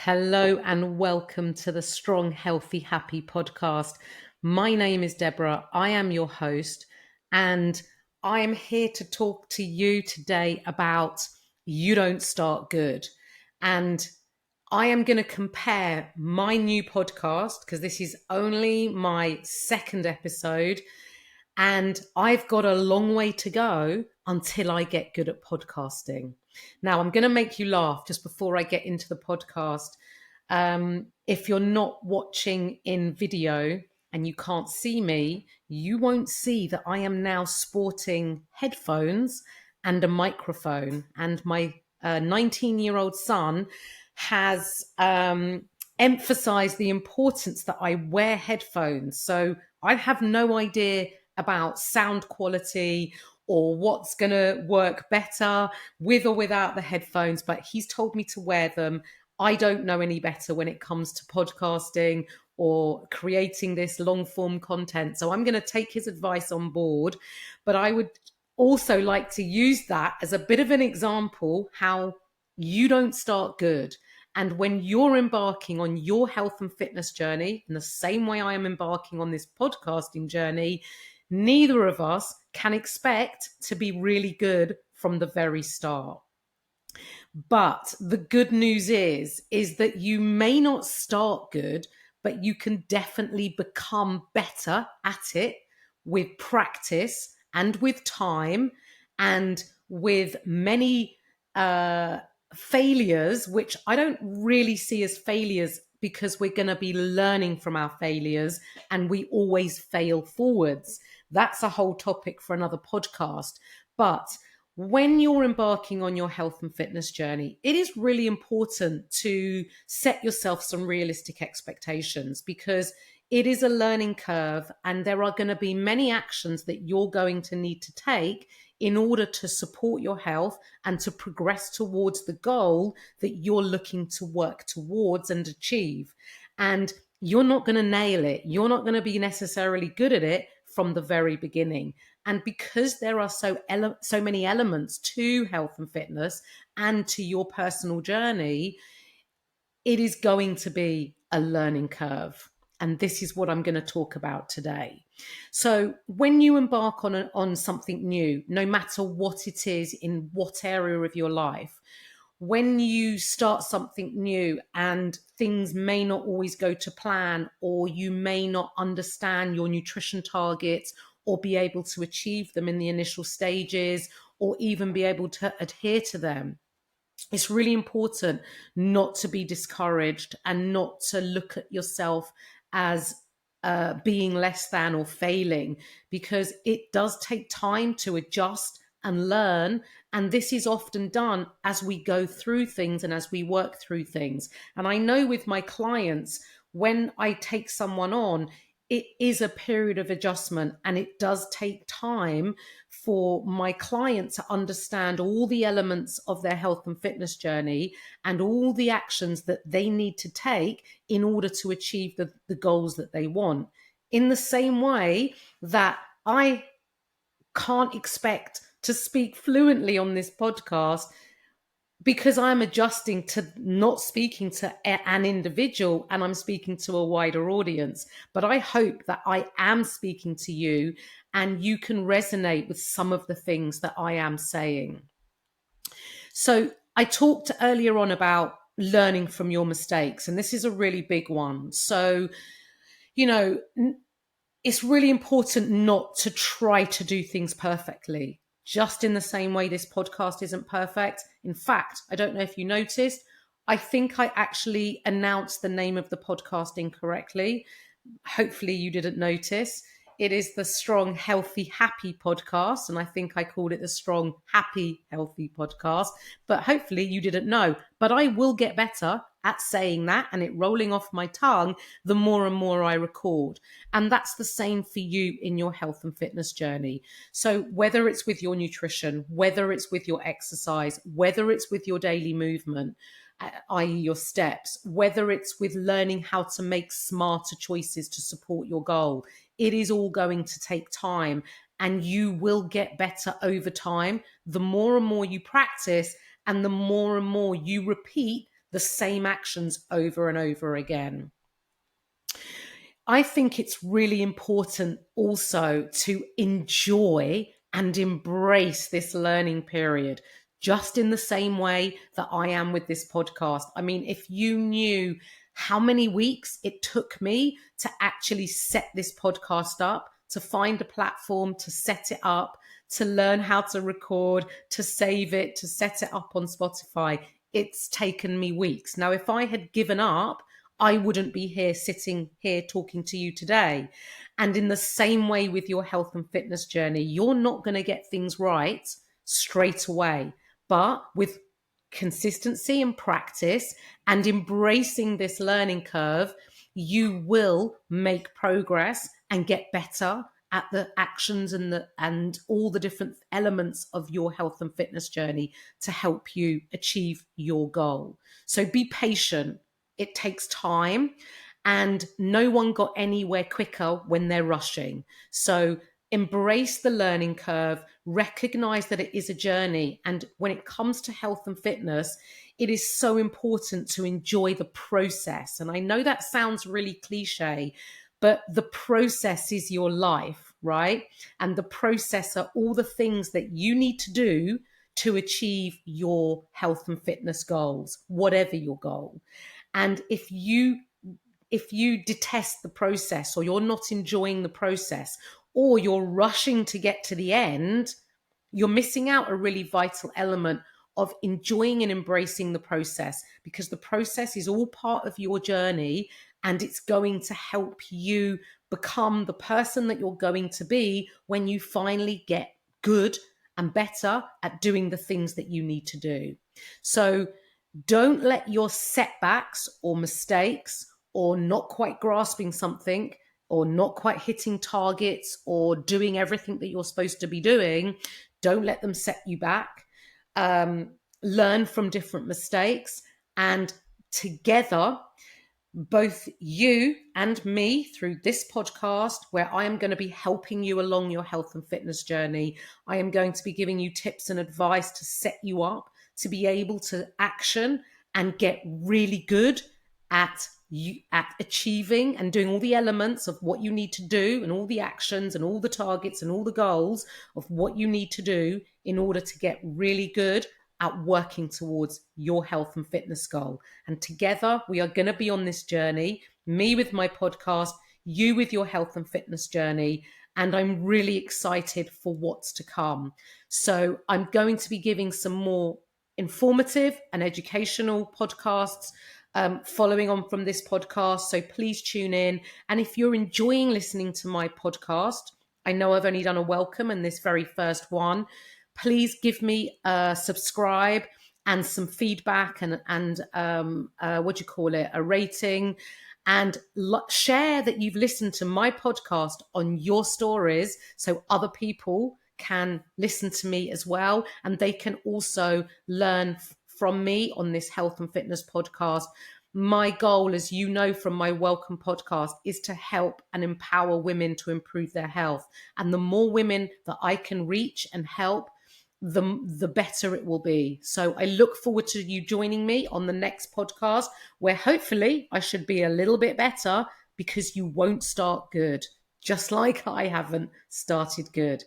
Hello and welcome to the Strong, Healthy, Happy podcast. My name is Deborah. I am your host, and I am here to talk to you today about You Don't Start Good. And I am going to compare my new podcast, because this is only my second episode, and I've got a long way to go until I get good at podcasting. Now, I'm going to make you laugh just before I get into the podcast. If you're not watching in video and you can't see me, you won't see that I am now sporting headphones and a microphone. And my 19-year-old son has emphasized the importance that I wear headphones. So I have no idea about sound quality or what's going to work better with or without the headphones, but he's told me to wear them. I don't know any better when it comes to podcasting or creating this long form content. So I'm going to take his advice on board, but I would also like to use that as a bit of an example how you don't start good. And when you're embarking on your health and fitness journey, in the same way I am embarking on this podcasting journey, neither of us can expect to be really good from the very start. But the good news is that you may not start good, but you can definitely become better at it with practice and with time and with many failures, which I don't really see as failures because we're going to be learning from our failures and we always fail forwards. That's a whole topic for another podcast. But when you're embarking on your health and fitness journey, it is really important to set yourself some realistic expectations because it is a learning curve and there are going to be many actions that you're going to need to take in order to support your health and to progress towards the goal that you're looking to work towards and achieve. And you're not going to nail it. You're not going to be necessarily good at it from the very beginning. And because there are so many elements to health and fitness and to your personal journey, it is going to be a learning curve. And this is what I'm going to talk about today. So when you embark on something new, no matter what it is in what area of your life, when you start something new and things may not always go to plan, or you may not understand your nutrition targets or be able to achieve them in the initial stages or even be able to adhere to them, it's really important not to be discouraged and not to look at yourself as being less than or failing, because it does take time to adjust and learn. And this is often done as we go through things and as we work through things. And I know with my clients, when I take someone on, it is a period of adjustment and it does take time for my client to understand all the elements of their health and fitness journey and all the actions that they need to take in order to achieve the goals that they want. In the same way that I can't expect to speak fluently on this podcast because I'm adjusting to not speaking to an individual and I'm speaking to a wider audience. But I hope that I am speaking to you and you can resonate with some of the things that I am saying. So I talked earlier on about learning from your mistakes, and this is a really big one. So, you know, it's really important not to try to do things perfectly, just in the same way this podcast isn't perfect. In fact, I don't know if you noticed, I think I actually announced the name of the podcast incorrectly. Hopefully you didn't notice. It is the Strong, Healthy, Happy podcast. And I think I called it the Strong, Happy, Healthy podcast. But hopefully you didn't know. But I will get better at saying that and it rolling off my tongue the more and more I record. And that's the same for you in your health and fitness journey. So whether it's with your nutrition, whether it's with your exercise, whether it's with your daily movement, i.e. your steps, whether it's with learning how to make smarter choices to support your goal, it is all going to take time and you will get better over time. The more and more you practice and the more and more you repeat the same actions over and over again. I think it's really important also to enjoy and embrace this learning period, just in the same way that I am with this podcast. I mean, if you knew how many weeks it took me to actually set this podcast up, to find a platform, to set it up, to learn how to record, to save it, to set it up on Spotify, it's taken me weeks. Now, if I had given up, I wouldn't be here sitting here talking to you today. And in the same way with your health and fitness journey, you're not going to get things right straight away. But with consistency and practice and embracing this learning curve, you will make progress and get better at the actions and all the different elements of your health and fitness journey to help you achieve your goal. So be patient. It takes time, and no one got anywhere quicker when they're rushing. So embrace the learning curve, recognize that it is a journey. And when it comes to health and fitness, it is so important to enjoy the process. And I know that sounds really cliche, but the process is your life, right? And the process are all the things that you need to do to achieve your health and fitness goals, whatever your goal. And if you detest the process, or you're not enjoying the process, or you're rushing to get to the end, you're missing out a really vital element of enjoying and embracing the process, because the process is all part of your journey, and it's going to help you become the person that you're going to be when you finally get good and better at doing the things that you need to do. So don't let your setbacks or mistakes, or not quite grasping something, or not quite hitting targets, or doing everything that you're supposed to be doing, don't let them set you back. Learn from different mistakes, and together, both you and me, through this podcast, where I am going to be helping you along your health and fitness journey, I am going to be giving you tips and advice to set you up to be able to action and get really good at achieving and doing all the elements of what you need to do, and all the actions and all the targets and all the goals of what you need to do in order to get really good at working towards your health and fitness goal. And together we are going to be on this journey, me with my podcast, you with your health and fitness journey. And I'm really excited for what's to come. So I'm going to be giving some more informative and educational podcasts following on from this podcast. So please tune in. And if you're enjoying listening to my podcast, I know I've only done a welcome and this very first one, please give me a subscribe and some feedback, and what do you call it, a rating, and share that you've listened to my podcast on your stories, so other people can listen to me as well, and they can also learn from me on this health and fitness podcast. My goal, as you know from my Welcome podcast, is to help and empower women to improve their health. And the more women that I can reach and help, the better it will be. So I look forward to you joining me on the next podcast, where hopefully I should be a little bit better, because you won't start good, just like I haven't started good.